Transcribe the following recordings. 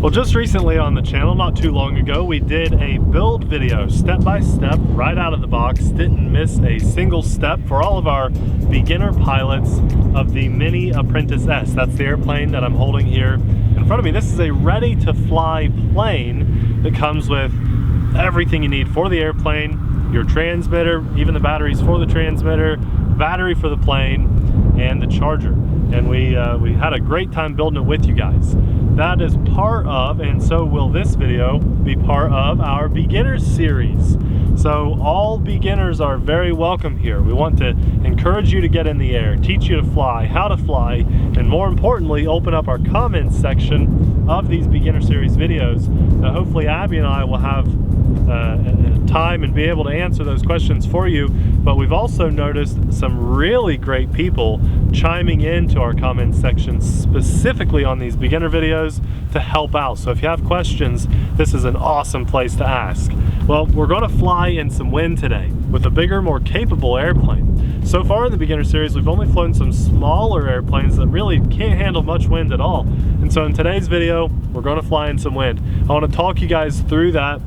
Well, just recently on the channel, not too long ago, we did a build video, step by step, right out of the box. Didn't miss a single step for all of our beginner pilots of the Mini Apprentice S. That's the airplane that I'm holding here in front of me. This is a ready to fly plane that comes with everything you need for the airplane, your transmitter, even the batteries for the transmitter, battery for the plane, and the charger. And we had a great time building it with you guys. That is part of, and so will this video, be part of our beginners series. So all beginners are very welcome here. We want to encourage you to get in the air, teach you to fly, how to fly, and more importantly, open up our comments section of these beginner series videos. Hopefully Abby and I will have time and be able to answer those questions for you. But we've also noticed some really great people chiming into our comments section specifically on these beginner videos to help out. So if you have questions, this is an awesome place to ask. Well, we're going to fly in some wind today with a bigger, more capable airplane. So far in the beginner series, we've only flown some smaller airplanes that really can't handle much wind at all. And so in today's video, we're going to fly in some wind. I want to talk you guys through that.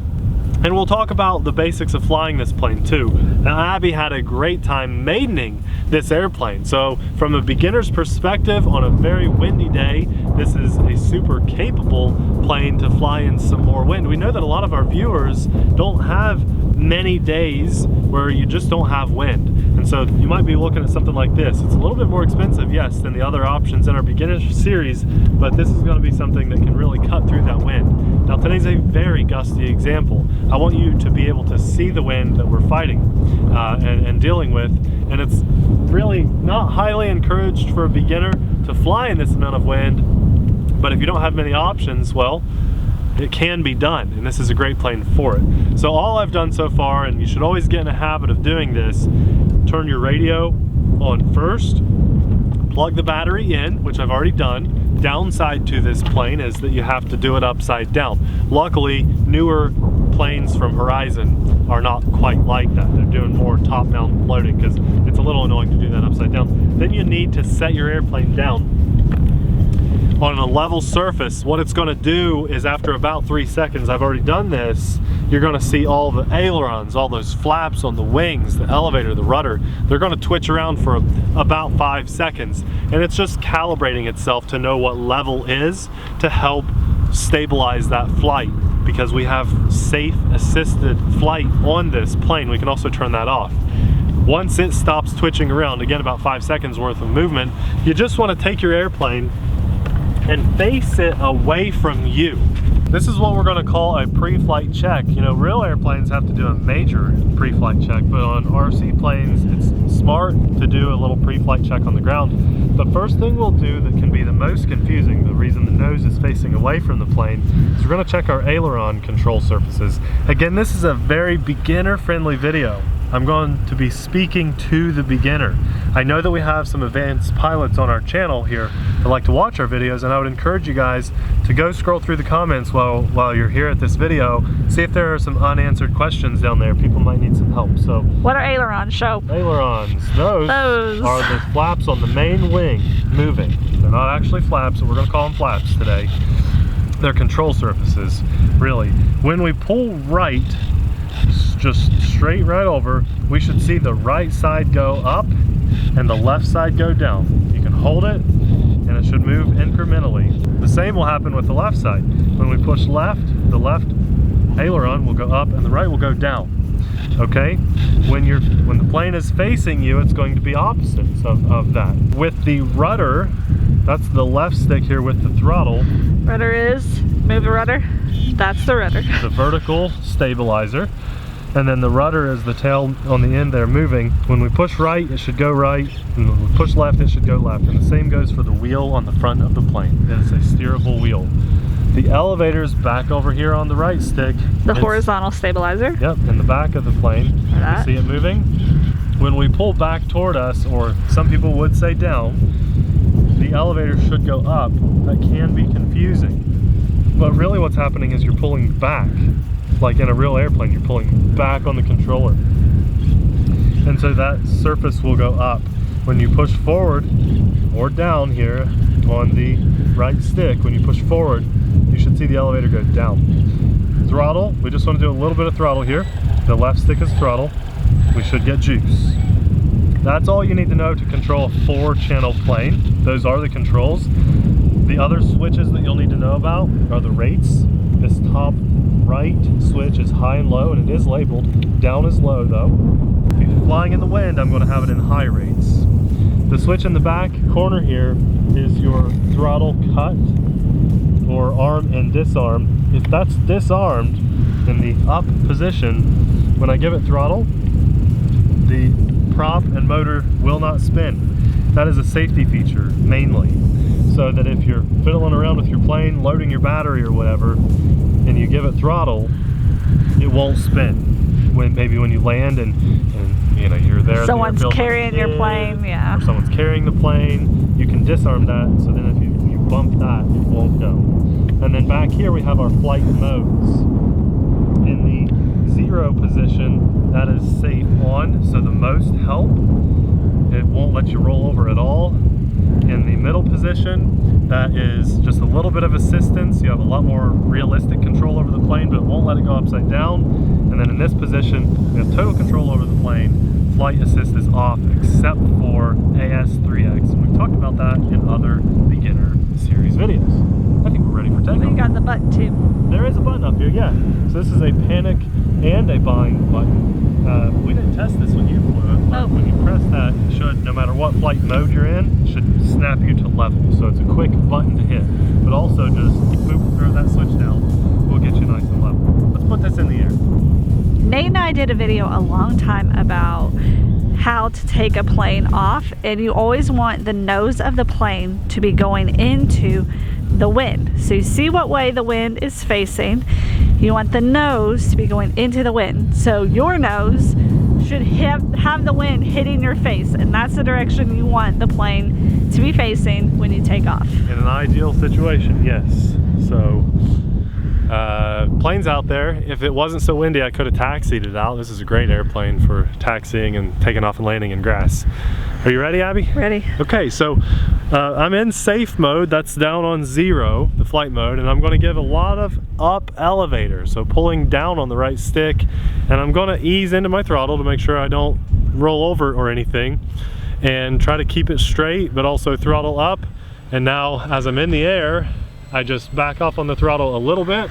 And we'll talk about the basics of flying this plane too. Now, Abby had a great time maidening this airplane. So from a beginner's perspective, on a very windy day, this is a super capable plane to fly in some more wind. We know that a lot of our viewers don't have many days where you just don't have wind. And so you might be looking at something like this. It's a little bit more expensive, yes, than the other options in our beginner series, but this is going to be something that can really cut through that wind. Now today's a very gusty example. I want you to be able to see the wind that we're fighting and dealing with, and it's really not highly encouraged for a beginner to fly in this amount of wind, but if you don't have many options, well, it can be done, and this is a great plane for it. So all I've done so far, and you should always get in a habit of doing this, turn your radio on first, plug the battery in, which I've already done. Downside to this plane is that you have to do it upside down. Luckily, newer planes from Horizon are not quite like that. They're doing more top-down loading because it's a little annoying to do that upside down. Then you need to set your airplane down on a level surface. What it's going to do is after about 3 seconds, I've already done this, you're going to see all the ailerons, all those flaps on the wings, the elevator, the rudder, they're going to twitch around for about 5 seconds. And it's just calibrating itself to know what level is to help stabilize that flight, because we have safe assisted flight on this plane. We can also turn that off. Once it stops twitching around, again about 5 seconds worth of movement, you just want to take your airplane and face it away from you. This is what we're going to call a pre-flight check. You know, real airplanes have to do a major pre-flight check, but on RC planes, it's smart to do a little pre-flight check on the ground. The first thing we'll do that can be the most confusing, the reason the nose is facing away from the plane, is we're going to check our aileron control surfaces. Again, this is a very beginner-friendly video. I'm going to be speaking to the beginner. I know that we have some advanced pilots on our channel here that like to watch our videos, and I would encourage you guys to go scroll through the comments while you're here at this video, see if there are some unanswered questions down there. People might need some help. So, what are ailerons? Show. Ailerons. Those are the flaps on the main wing moving. They're not actually flaps, so we're going to call them flaps today. They're control surfaces, really. When we pull right, just straight right over, we should see the right side go up and the left side go down. You can hold it and it should move incrementally. The same will happen with the left side. When we push left, the left aileron will go up and the right will go down. Okay? When the plane is facing you, it's going to be opposites of that. With the rudder, that's the left stick here with the throttle. Rudder is, move the rudder. That's the rudder. The vertical stabilizer. And then the rudder is the tail on the end there moving. When we push right, it should go right. And when we push left, it should go left. And the same goes for the wheel on the front of the plane. It is a steerable wheel. The elevator's back over here on the right stick. The horizontal stabilizer. Yep, in the back of the plane. You see it moving? When we pull back toward us, or some people would say down, the elevator should go up. That can be confusing. But really what's happening is you're pulling back. Like in a real airplane, you're pulling back on the controller. And so that surface will go up. When you push forward or down here on the right stick, when you push forward, you should see the elevator go down. Throttle, we just want to do a little bit of throttle here. The left stick is throttle. We should get juice. That's all you need to know to control a 4-channel plane. Those are the controls. The other switches that you'll need to know about are the rates. This top right switch is high and low, and it is labeled. Down is low though. If you're flying in the wind, I'm going to have it in high rates. The switch in the back corner here is your throttle cut or arm and disarm. If that's disarmed in the up position, when I give it throttle, the prop and motor will not spin. That is a safety feature mainly, so that if you're fiddling around with your plane, loading your battery or whatever, and you give it throttle, it won't spin. Maybe when you land and you know you're there, someone's carrying your plane, yeah, or someone's carrying the plane, you can disarm that, so then if you bump that, it won't go. And then back here we have our flight modes. In the 0 position, that is safe on, so the most help, it won't let you roll over at all. In the middle position, that is just a little bit of assistance. You have a lot more realistic control over the plane, but it won't let it go upside down. And then in this position, we have total control over the plane. Flight assist is off, except for AS3X. And we've talked about that in other beginner series videos. I think we're ready for takeoff. We got the button too. There is a button up here, yeah. So this is a panic and a bind button. We didn't test this when you flew it, but when you press that, it should, no matter what flight mode you're in, it should snap you to level. So it's a quick button to hit. But also just boop, throw that switch down, we'll get you nice and level. Let's put this in the air. Nate and I did a video a long time about how to take a plane off, and you always want the nose of the plane to be going into the wind. So you see what way the wind is facing. You want the nose to be going into the wind. So your nose should have the wind hitting your face, and that's the direction you want the plane to be facing when you take off. In an ideal situation, yes. So planes out there, if it wasn't so windy, I could have taxied it out. This is a great airplane for taxiing and taking off and landing in grass. Are you ready, Abby? Ready. Okay, so I'm in safe mode. That's down on 0, the flight mode, and I'm going to give a lot of up elevator, so pulling down on the right stick, and I'm going to ease into my throttle to make sure I don't roll over or anything, and try to keep it straight, but also throttle up. And now, as I'm in the air, I just back off on the throttle a little bit,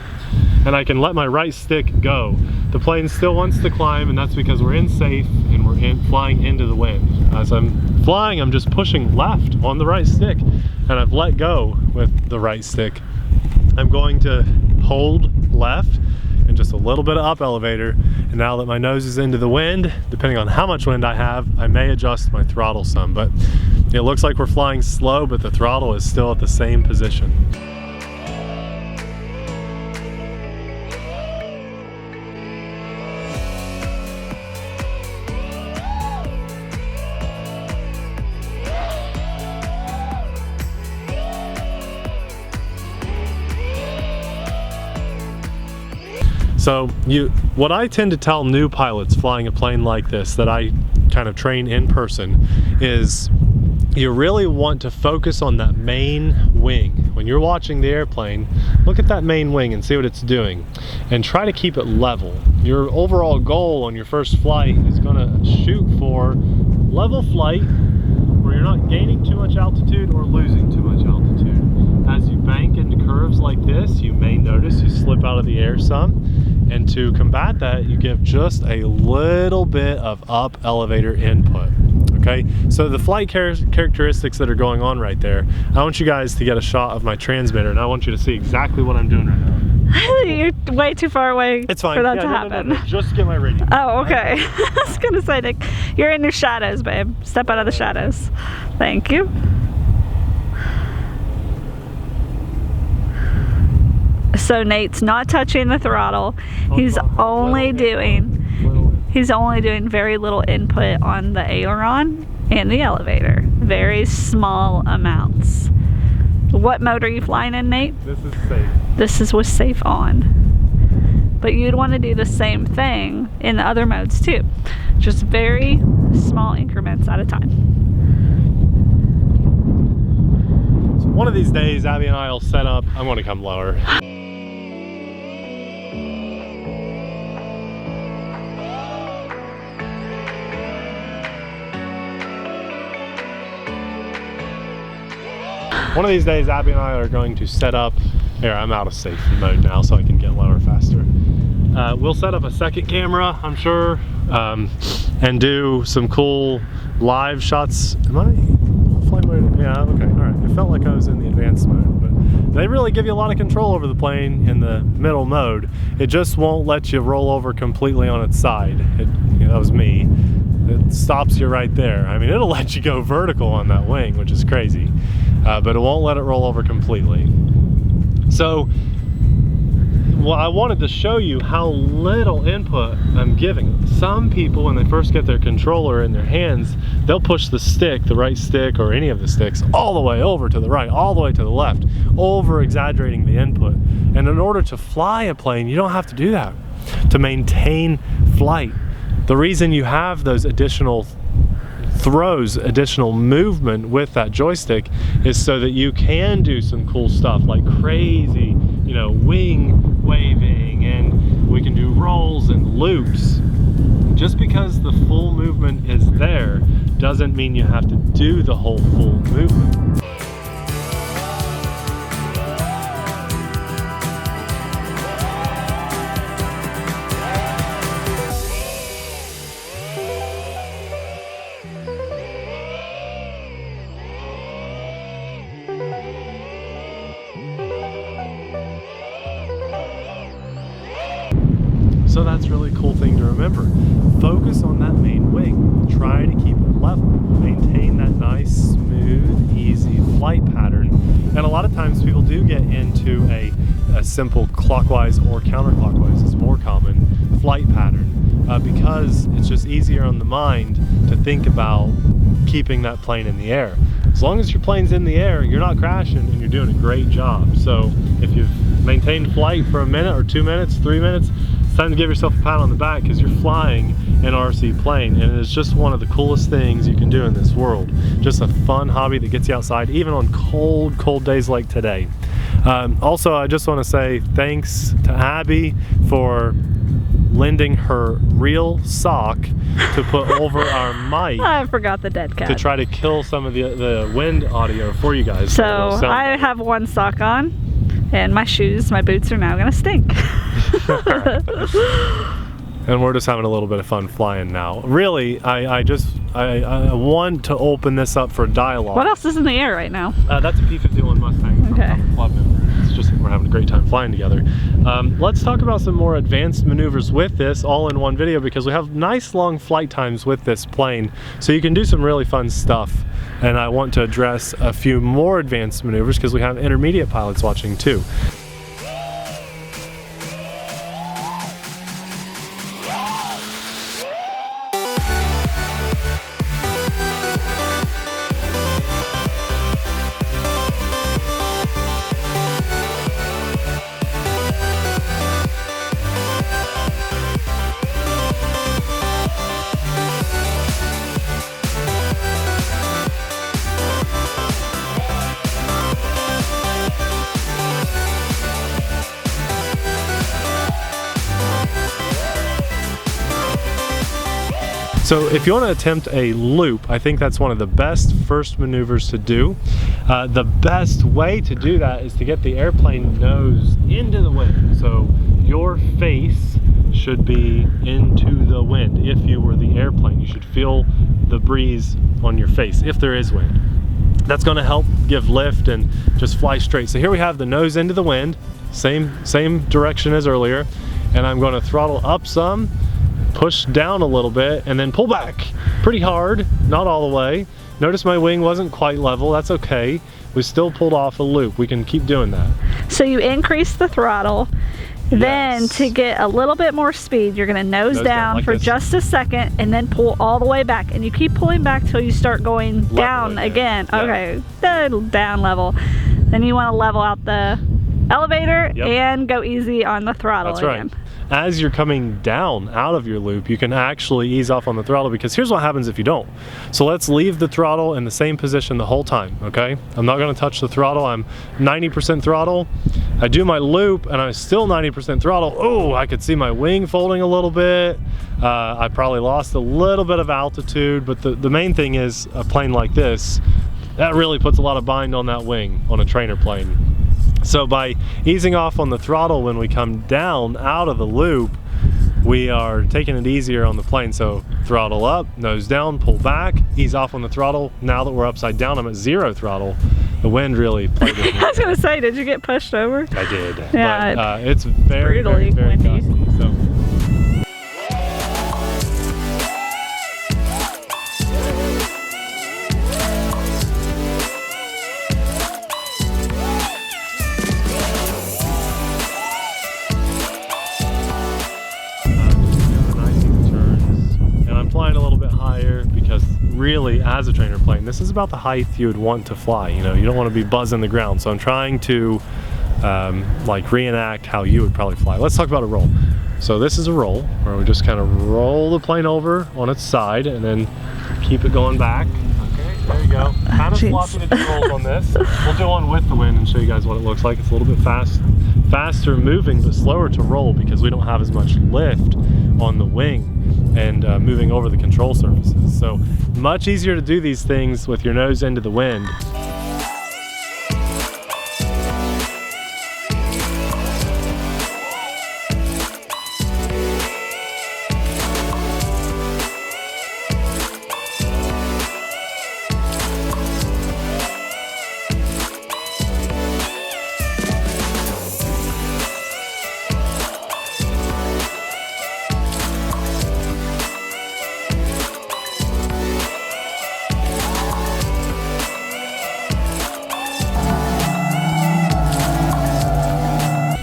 and I can let my right stick go. The plane still wants to climb, and that's because we're in safe and we're flying into the wind. As I'm flying, I'm just pushing left on the right stick, and I've let go with the right stick. I'm going to hold left and just a little bit of up elevator, and now that my nose is into the wind, depending on how much wind I have, I may adjust my throttle some, but it looks like we're flying slow, but the throttle is still at the same position. So what I tend to tell new pilots flying a plane like this that I kind of train in person is you really want to focus on that main wing. When you're watching the airplane, look at that main wing and see what it's doing, and try to keep it level. Your overall goal on your first flight is going to shoot for level flight where you're not gaining too much altitude or losing too much altitude. As you bank into curves like this, you may notice you slip out of the air some. And to combat that, you give just a little bit of up elevator input. Okay, so the flight characteristics that are going on right there, I want you guys to get a shot of my transmitter, and I want you to see exactly what I'm doing right now. You're way too far away it's fine. For that to happen. No. Just get my radio. Oh, okay. I was gonna say, Nick, you're in your shadows, babe. Step out of the shadows. Thank you. So Nate's not touching the throttle. He's only doing very little input on the aileron and the elevator. Very small amounts. What mode are you flying in, Nate? This is safe. This is with safe on. But you'd want to do the same thing in the other modes too. Just very small increments at a time. So one of these days, Abby and I will set up. I'm going to come lower. One of these days, Abby and I are going to set up, here, I'm out of safety mode now so I can get lower faster. We'll set up a second camera, I'm sure, and do some cool live shots. Am I flight mode? Yeah, okay, all right. It felt like I was in the advanced mode, but they really give you a lot of control over the plane in the middle mode. It just won't let you roll over completely on its side. That was me. It stops you right there. I mean, it'll let you go vertical on that wing, which is crazy, but it won't let it roll over completely. So, well, I wanted to show you how little input I'm giving. Some people, when they first get their controller in their hands, they'll push the stick, the right stick or any of the sticks, all the way over to the right, all the way to the left, over exaggerating the input. And in order to fly a plane, you don't have to do that. To maintain flight, the reason you have those additional throws, additional movement with that joystick is so that you can do some cool stuff like crazy, you know, wing waving, and we can do rolls and loops. Just because the full movement is there doesn't mean you have to do the whole full movement. So that's a really cool thing to remember. Focus on that main wing. Try to keep it level. Maintain that nice, smooth, easy flight pattern. And a lot of times people do get into a simple clockwise or counterclockwise, is more common, flight pattern because it's just easier on the mind to think about keeping that plane in the air. As long as your plane's in the air, you're not crashing and you're doing a great job. So if you've maintained flight for a minute or 2 minutes, 3 minutes, it's time to give yourself a pat on the back because you're flying an RC plane, and it's just one of the coolest things you can do in this world. Just a fun hobby that gets you outside, even on cold, cold days like today. Also, I just want to say thanks to Abby for lending her real sock to put over our mic. I forgot the dead cat. To try to kill some of the wind audio for you guys. So I have one sock on, and my shoes, my boots are now gonna stink. And we're just having a little bit of fun flying now. Really, I want to open this up for dialogue. What else is in the air right now? That's a P-51 Mustang from a club member. It's just, we're having a great time flying together. Let's talk about some more advanced maneuvers with this all in one video, because we have nice long flight times with this plane. So you can do some really fun stuff. And I want to address a few more advanced maneuvers because we have intermediate pilots watching too. So if you want to attempt a loop, I think that's one of the best first maneuvers to do. The best way to do that is to get the airplane nose into the wind. So your face should be into the wind. If you were the airplane, you should feel the breeze on your face, if there is wind. That's going to help give lift and just fly straight. So here we have the nose into the wind, same direction as earlier, and I'm going to throttle up some, push down a little bit, and then pull back pretty hard, not all the way. Notice my wing wasn't quite level. That's okay. We still pulled off a loop. We can keep doing that. So you increase the throttle, then to get a little bit more speed, you're gonna nose down like for just a second and then pull all the way back. And you keep pulling back till you start going down again. Yeah. Okay, down level. Then you wanna level out the elevator and go easy on the throttle again. Right. As you're coming down out of your loop, you can actually ease off on the throttle, because here's what happens if you don't. So let's leave the throttle in the same position the whole time, okay? I'm not gonna touch the throttle. I'm 90% throttle. I do my loop and I'm still 90% throttle. Oh, I could see my wing folding a little bit. I probably lost a little bit of altitude, but the main thing is a plane like this, that really puts a lot of bind on that wing on a trainer plane. So by easing off on the throttle when we come down out of the loop, we are taking it easier on the plane. So throttle up, nose down, pull back, ease off on the throttle. Now that we're upside down, I'm at 0 throttle. The wind really played with me. I was gonna say, did you get pushed over? I did. Yeah, but it's very, brutally very windy. gusty. So. Flying a little bit higher because really, as a trainer plane, this is about the height you would want to fly. You know, you don't want to be buzzing the ground. So I'm trying to like reenact how you would probably fly. Let's talk about a roll. So this is a roll where we just kind of roll the plane over on its side and then keep it going back. Okay, there you go. Kind of flopping the rolls on this. We'll do one with the wind and show you guys what it looks like. It's a little bit faster moving, but slower to roll because we don't have as much lift on the wing and moving over the control surfaces. So much easier to do these things with your nose into the wind.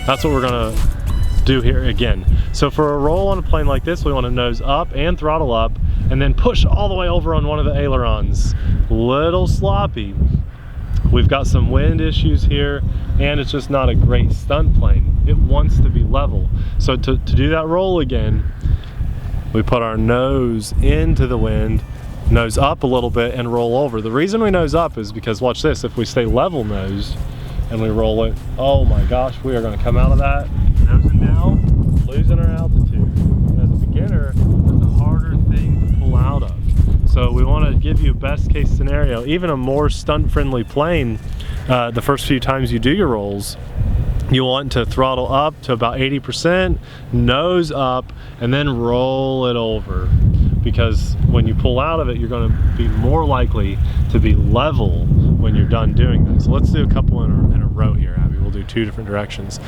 That's what we're gonna do here again. So for a roll on a plane like this, we want to nose up and throttle up and then push all the way over on one of the ailerons. Little sloppy. We've got some wind issues here and it's just not a great stunt plane. It wants to be level. So to do that roll again, we put our nose into the wind, nose up a little bit and roll over. The reason we nose up is because, watch this, if we stay level nosed and we roll it, oh my gosh, we are going to come out of that nosing down, losing our altitude. As a beginner, that's a harder thing to pull out of. So we want to give you a best case scenario, even a more stunt friendly plane. The first few times you do your rolls, you want to throttle up to about 80%, nose up, and then roll it over. Because when you pull out of it, you're going to be more likely to be level when you're done doing this. So let's do a couple in a row here, Abby. We'll do 2 different directions.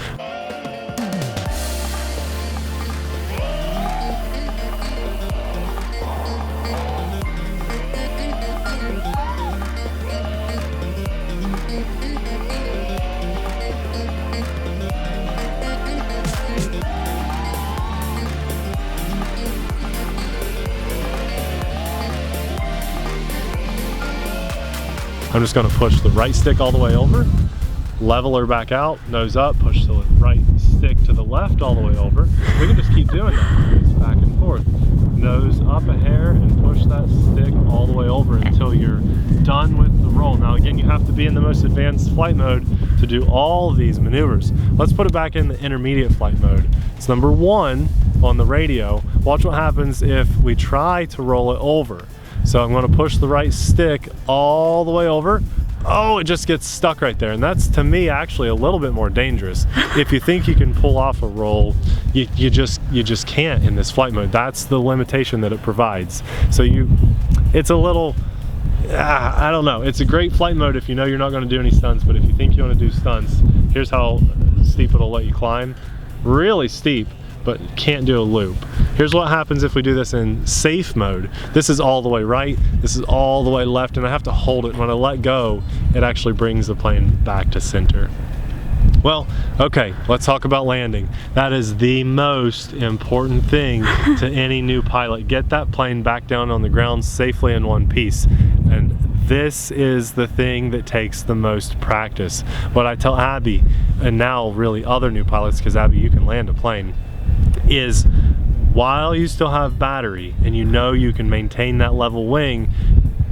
I'm just going to push the right stick all the way over, level her back out, nose up, push the right stick to the left all the way over. We can just keep doing that. It's back and forth. Nose up a hair and push that stick all the way over until you're done with the roll. Now again, you have to be in the most advanced flight mode to do all of these maneuvers. Let's put it back in the intermediate flight mode. It's number 1 on the radio. Watch what happens if we try to roll it over. So I'm going to push the right stick all the way over. Oh, it just gets stuck right there. And that's, to me, actually a little bit more dangerous. If you think you can pull off a roll, you just can't in this flight mode. That's the limitation that it provides. So it's a little, I don't know. It's a great flight mode if you know you're not going to do any stunts. But if you think you want to do stunts, here's how steep it'll let you climb. Really steep, but can't do a loop. Here's what happens if we do this in safe mode. This is all the way right, this is all the way left, and I have to hold it. When I let go, it actually brings the plane back to center. Well, okay, let's talk about landing. That is the most important thing to any new pilot. Get that plane back down on the ground safely in one piece. And this is the thing that takes the most practice. What I tell Abby, and now really other new pilots, because Abby, you can land a plane, is while you still have battery and you know you can maintain that level wing,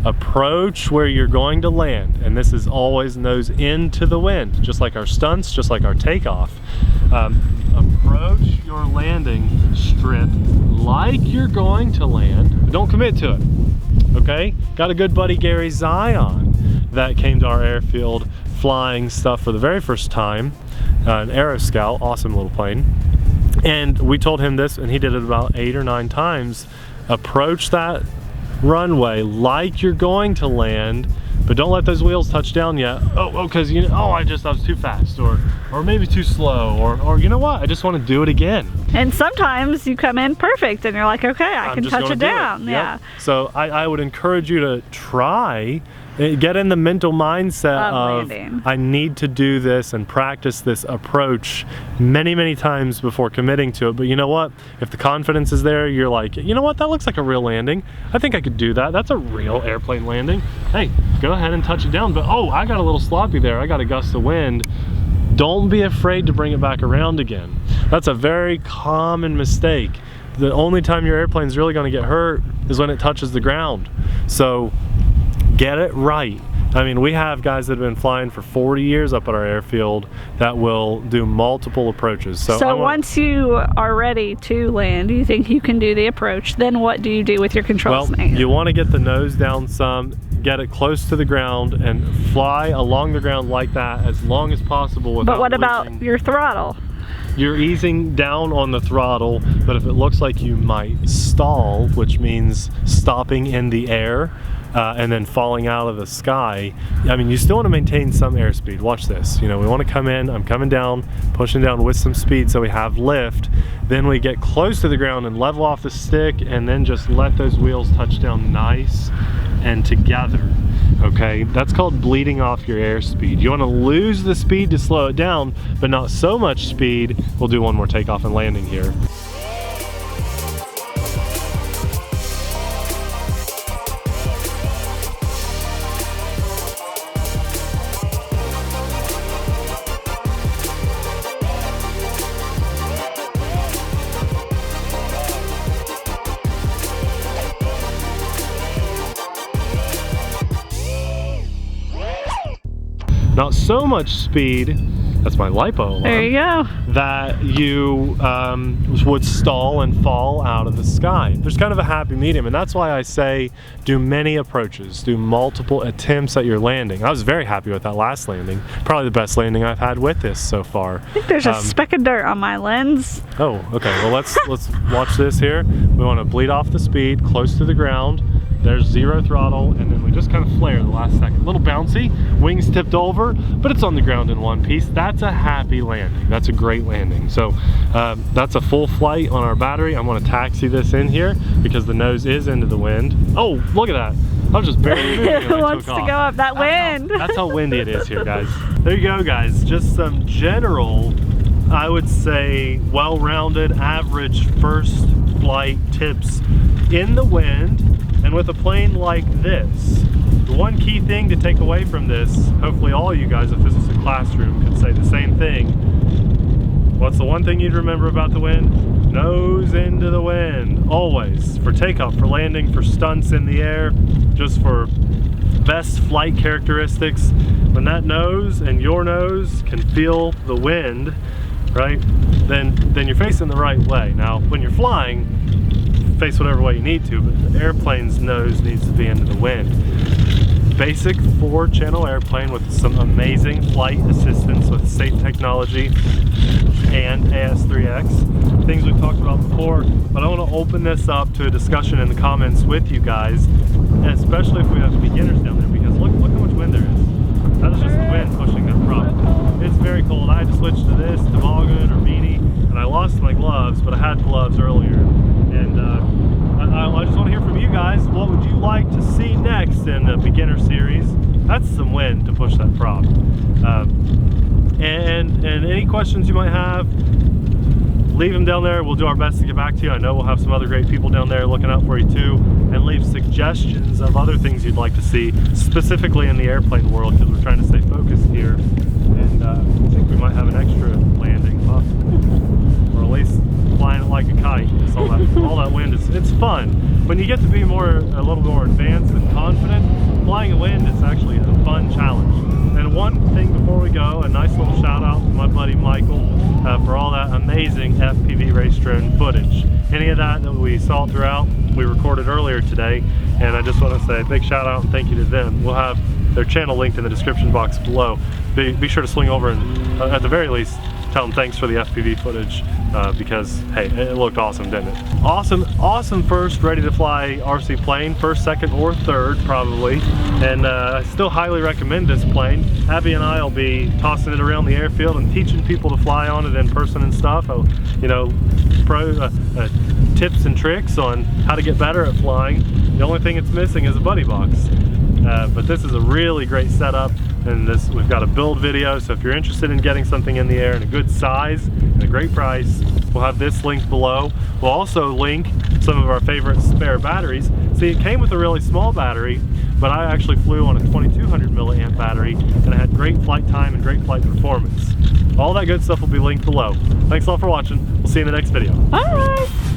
approach where you're going to land. And this is always nose into the wind, just like our stunts, just like our takeoff. Approach your landing strip like you're going to land. Don't commit to it, okay? Got a good buddy Gary Zion that came to our airfield flying stuff for the very first time, an Aero Scout, awesome little plane. And we told him this, and he did it about 8 or 9 times. Approach that runway like you're going to land, but don't let those wheels touch down yet. Because you know, I was too fast, or maybe too slow, or you know what, I just want to do it again. And sometimes you come in perfect, and you're like, okay, I can touch it down. Yep. Yeah. So I would encourage you to try. Get in the mental mindset of I need to do this and practice this approach many times before committing to it. But you know what? If the confidence is there, you're like, you know what? That looks like a real landing. I think I could do that. That's a real airplane landing. Hey, go ahead and touch it down. But I got a little sloppy there. I got a gust of wind. Don't be afraid to bring it back around again. That's a very common mistake. The only time your airplane's really going to get hurt is when it touches the ground. So get it right. I mean, we have guys that have been flying for 40 years up at our airfield that will do multiple approaches. So once you are ready to land, you think you can do the approach, then what do you do with your controls? Well, you want to get the nose down some, get it close to the ground, and fly along the ground like that as long as possible without But what about your throttle? You're easing down on the throttle, but if it looks like you might stall, which means stopping in the air, and then falling out of the sky, I mean, you still want to maintain some airspeed. Watch this. You know, we want to come in, I'm coming down, pushing down with some speed so we have lift. Then we get close to the ground and level off the stick, and then just let those wheels touch down nice and together. Okay, that's called bleeding off your airspeed. You want to lose the speed to slow it down, but not so much speed. We'll do one more takeoff and landing here. Not so much speed, that's my LiPo alarm. There you go. That you would stall and fall out of the sky. There's kind of a happy medium, and that's why I say do many approaches, do multiple attempts at your landing. I was very happy with that last landing. Probably the best landing I've had with this so far. I think there's a speck of dirt on my lens. Oh, okay. Well, let's watch this here. We want to bleed off the speed, close to the ground. There's 0 throttle, and then we just kind of flare the last second. A little bouncy, wings tipped over, but it's on the ground in one piece. That's a happy landing. That's a great landing. So that's a full flight on our battery. I'm going to taxi this in here because the nose is into the wind. Oh, look at that. I was just barely moving It wants to go up that wind. That's how windy it is here, guys. There you go, guys. Just some general, I would say, well-rounded, average first flight tips in the wind. And with a plane like this, the one key thing to take away from this, hopefully all you guys, if this was a classroom, could say the same thing. What's the one thing you'd remember about the wind? Nose into the wind, always. For takeoff, for landing, for stunts in the air, just for best flight characteristics. When that nose and your nose can feel the wind, right, then you're facing the right way. Now, when you're flying, face whatever way you need to, but the airplane's nose needs to be into the wind. Basic 4-channel airplane with some amazing flight assistance with safe technology and AS3X. Things we've talked about before, but I want to open this up to a discussion in the comments with you guys, and especially if we have beginners down there, because look how much wind there is. That is just the wind pushing that prop. It's very cold. I had to switch to this toboggan or beanie, and I lost my gloves, but I had gloves earlier. And I just want to hear from you guys. What would you like to see next in the beginner series? That's some wind to push that prop. And any questions you might have, leave them down there. We'll do our best to get back to you. I know we'll have some other great people down there looking out for you too, and leave suggestions of other things you'd like to see, specifically in the airplane world, because we're trying to stay focused here. And I think we might have an extra landing, or at least flying it like a kite. All that wind it's fun. When you get to be a little more advanced and confident, flying a wind is actually a fun challenge. And one thing before we go, a nice little shout out to my buddy Michael for all that amazing FPV race drone footage. Any of that we saw throughout, we recorded earlier today, and I just want to say a big shout out and thank you to them. We'll have their channel linked in the description box below. Be sure to swing over and at the very least tell them thanks for the FPV footage because hey, it looked awesome, didn't it? Awesome first ready to fly RC plane, first, second, or third probably, and I still highly recommend this plane. Abby and I will be tossing it around the airfield and teaching people to fly on it in person and stuff. You know, tips and tricks on how to get better at flying. The only thing it's missing is a buddy box. But this is a really great setup, and we've got a build video, so if you're interested in getting something in the air in a good size and a great price, we'll have this linked below. We'll also link some of our favorite spare batteries. See, it came with a really small battery, but I actually flew on a 2200 milliamp battery, and I had great flight time and great flight performance. All that good stuff will be linked below. Thanks a lot for watching. We'll see you in the next video. Bye!